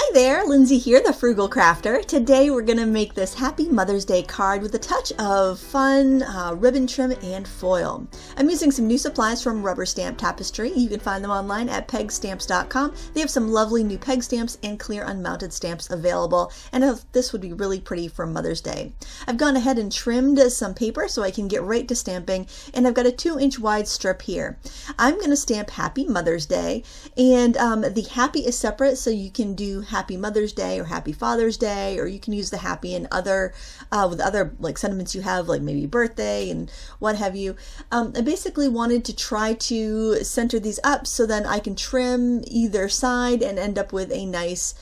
Hi there, Lindsay here, the Frugal Crafter. Today we're going to make this Happy Mother's Day card with a touch of fun ribbon trim and foil. I'm using some new supplies from Rubber Stamp Tapestry. You can find them online at pegstamps.com. They have some lovely new peg stamps and clear unmounted stamps available, and this would be really pretty for Mother's Day. I've gone ahead and trimmed some paper so I can get right to stamping, and I've got a 2-inch wide strip here. I'm going to stamp Happy Mother's Day, and the happy is separate, so you can do Happy Mother's Day or Happy Father's Day, or you can use the happy in other with other like sentiments you have, like maybe birthday and what have you. I basically wanted to try to center these up so then I can trim either side and end up with a nice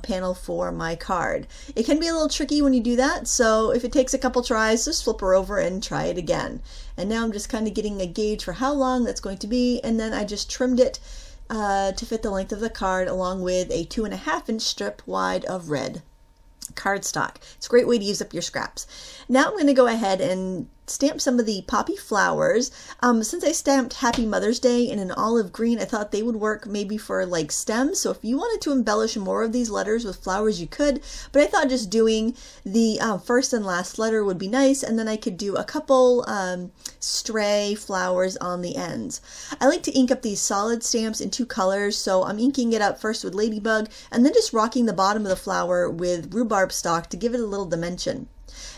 panel for my card. It can be a little tricky when you do that, so if it takes a couple tries, just flip her over and try it again. And now I'm just kind of getting a gauge for how long that's going to be, and then I just trimmed it to fit the length of the card, along with a 2.5-inch strip wide of red cardstock. It's a great way to use up your scraps. Now I'm going to go ahead and stamp some of the poppy flowers. Since I stamped Happy Mother's Day in an olive green, I thought they would work maybe for like stems. So if you wanted to embellish more of these letters with flowers, you could, but I thought just doing the first and last letter would be nice, and then I could do a couple stray flowers on the ends. I like to ink up these solid stamps in 2 colors, so I'm inking it up first with Ladybug and then just rocking the bottom of the flower with rhubarb stock to give it a little dimension.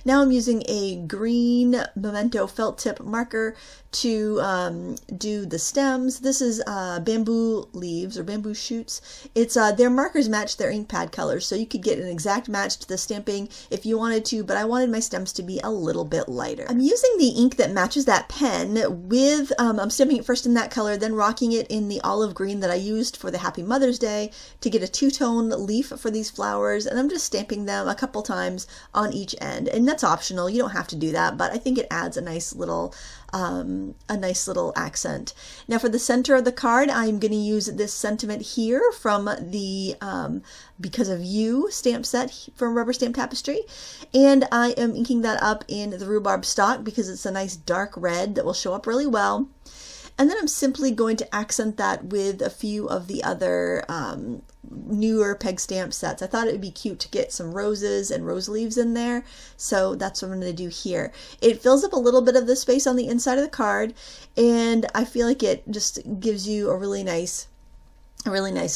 Now I'm using a green Memento felt tip marker to do the stems. This is bamboo leaves or bamboo shoots. It's their markers match their ink pad colors, so you could get an exact match to the stamping if you wanted to, but I wanted my stems to be a little bit lighter. I'm using the ink that matches that pen with, I'm stamping it first in that color, then rocking it in the olive green that I used for the Happy Mother's Day to get a 2-tone leaf for these flowers, and I'm just stamping them a couple times on each end. And that's optional, you don't have to do that, but I think it adds a nice little accent. Now for the center of the card, I'm going to use this sentiment here from the Because of You stamp set from Rubber Stamp Tapestry, and I am inking that up in the rhubarb stock because it's a nice dark red that will show up really well. And then I'm simply going to accent that with a few of the other newer peg stamp sets. I thought it would be cute to get some roses and rose leaves in there, so that's what I'm going to do here. It fills up a little bit of the space on the inside of the card, and I feel like it just gives you a really nice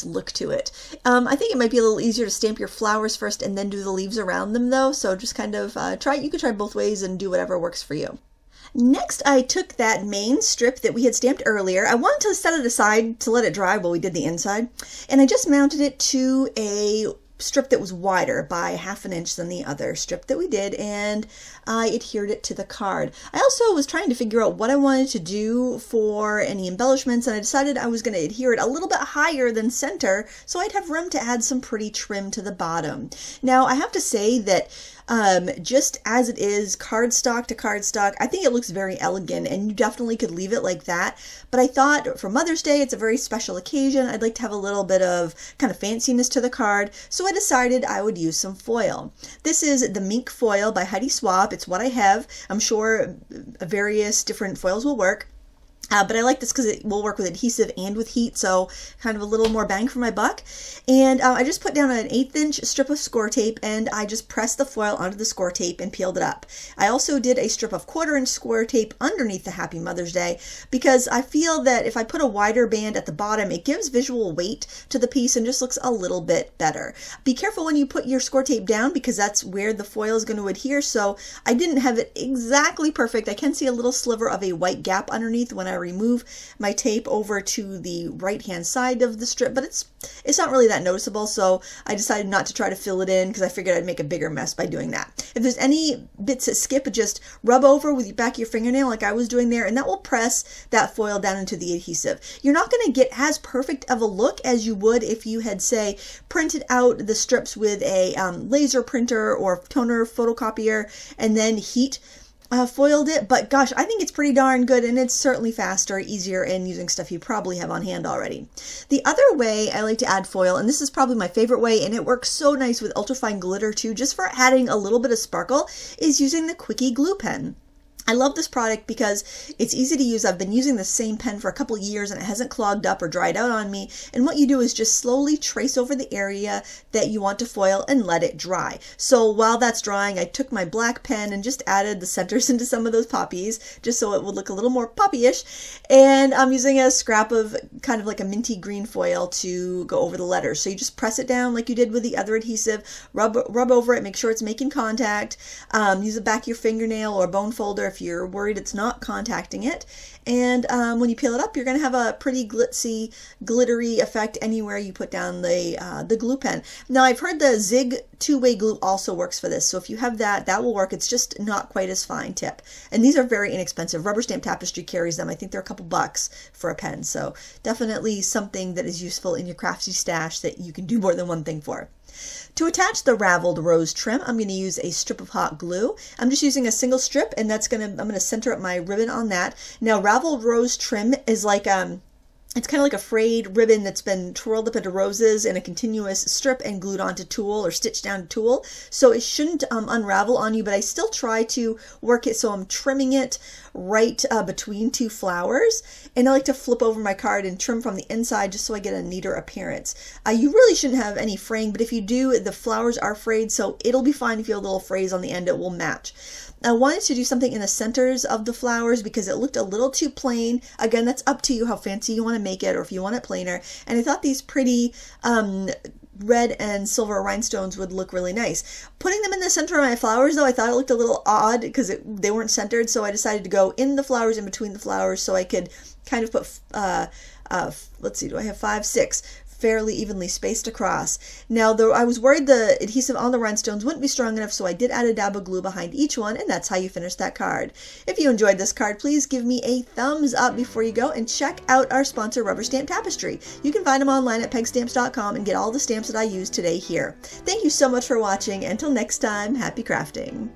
look to it. I think it might be a little easier to stamp your flowers first and then do the leaves around them though, so just kind of you could try both ways and do whatever works for you. Next, I took that main strip that we had stamped earlier. I wanted to set it aside to let it dry while we did the inside, and I just mounted it to a strip that was wider by 1/2 inch than the other strip that we did, and I adhered it to the card. I also was trying to figure out what I wanted to do for any embellishments, and I decided I was going to adhere it a little bit higher than center so I'd have room to add some pretty trim to the bottom. Now I have to say that just as it is, cardstock to cardstock, I think it looks very elegant, and you definitely could leave it like that. But I thought for Mother's Day, it's a very special occasion. I'd like to have a little bit of kind of fanciness to the card, so I decided I would use some foil. This is the Mink foil by Heidi Swapp. It's what I have. I'm sure various different foils will work. But I like this because it will work with adhesive and with heat, so kind of a little more bang for my buck. And I just put down an 1/8 inch strip of Scor Tape, and I just pressed the foil onto the Scor Tape and peeled it up. I also did a strip of 1/4 inch Scor Tape underneath the Happy Mother's Day because I feel that if I put a wider band at the bottom, it gives visual weight to the piece and just looks a little bit better. Be careful when you put your Scor Tape down because that's where the foil is going to adhere, so I didn't have it exactly perfect. I can see a little sliver of a white gap underneath when I remove my tape over to the right hand side of the strip, but it's not really that noticeable, so I decided not to try to fill it in because I figured I'd make a bigger mess by doing that. If there's any bits that skip, just rub over with the back of your fingernail like I was doing there, and that will press that foil down into the adhesive. You're not going to get as perfect of a look as you would if you had, say, printed out the strips with a laser printer or toner photocopier and then heat foiled it, but gosh, I think it's pretty darn good, and it's certainly faster, easier, and using stuff you probably have on hand already. The other way I like to add foil, and this is probably my favorite way, and it works so nice with ultrafine glitter too, just for adding a little bit of sparkle, is using the Quickie Glue Pen. I love this product because it's easy to use. I've been using the same pen for a couple years and it hasn't clogged up or dried out on me. And what you do is just slowly trace over the area that you want to foil and let it dry. So while that's drying, I took my black pen and just added the centers into some of those poppies just so it would look a little more poppy-ish. And I'm using a scrap of kind of like a minty green foil to go over the letters. So you just press it down like you did with the other adhesive, rub over it, make sure it's making contact. Use the back of your fingernail or bone folder if you're worried it's not contacting it. And when you peel it up, you're going to have a pretty glitzy, glittery effect anywhere you put down the glue pen. Now, I've heard the Zig two-way glue also works for this. So if you have that, that will work. It's just not quite as fine tip. And these are very inexpensive. Rubber Stamp Tapestry carries them. I think they're a couple bucks for a pen. So definitely something that is useful in your crafty stash that you can do more than one thing for. To attach the Raveled rose trim, I'm going to use a strip of hot glue. I'm just using a single strip, and I'm going to center up my ribbon on that. Now, Raveled rose trim is like it's kind of like a frayed ribbon that's been twirled up into roses in a continuous strip and glued onto tulle or stitched down to tulle. So it shouldn't unravel on you, but I still try to work it so I'm trimming it right between two flowers. And I like to flip over my card and trim from the inside just so I get a neater appearance. You really shouldn't have any fraying, but if you do, the flowers are frayed, so it'll be fine if you have little frays on the end, it will match. I wanted to do something in the centers of the flowers because it looked a little too plain. Again, that's up to you how fancy you want to make it or if you want it plainer. And I thought these pretty red and silver rhinestones would look really nice. Putting them in the center of my flowers, though, I thought it looked a little odd because they weren't centered, so I decided to go in the flowers, in between the flowers, so I could kind of put, let's see, do I have 5, 6? Fairly evenly spaced across. Now, though, I was worried the adhesive on the rhinestones wouldn't be strong enough, so I did add a dab of glue behind each one, and that's how you finish that card. If you enjoyed this card, please give me a thumbs up before you go, and check out our sponsor, Rubber Stamp Tapestry. You can find them online at pegstamps.com and get all the stamps that I used today here. Thank you so much for watching. Until next time, happy crafting.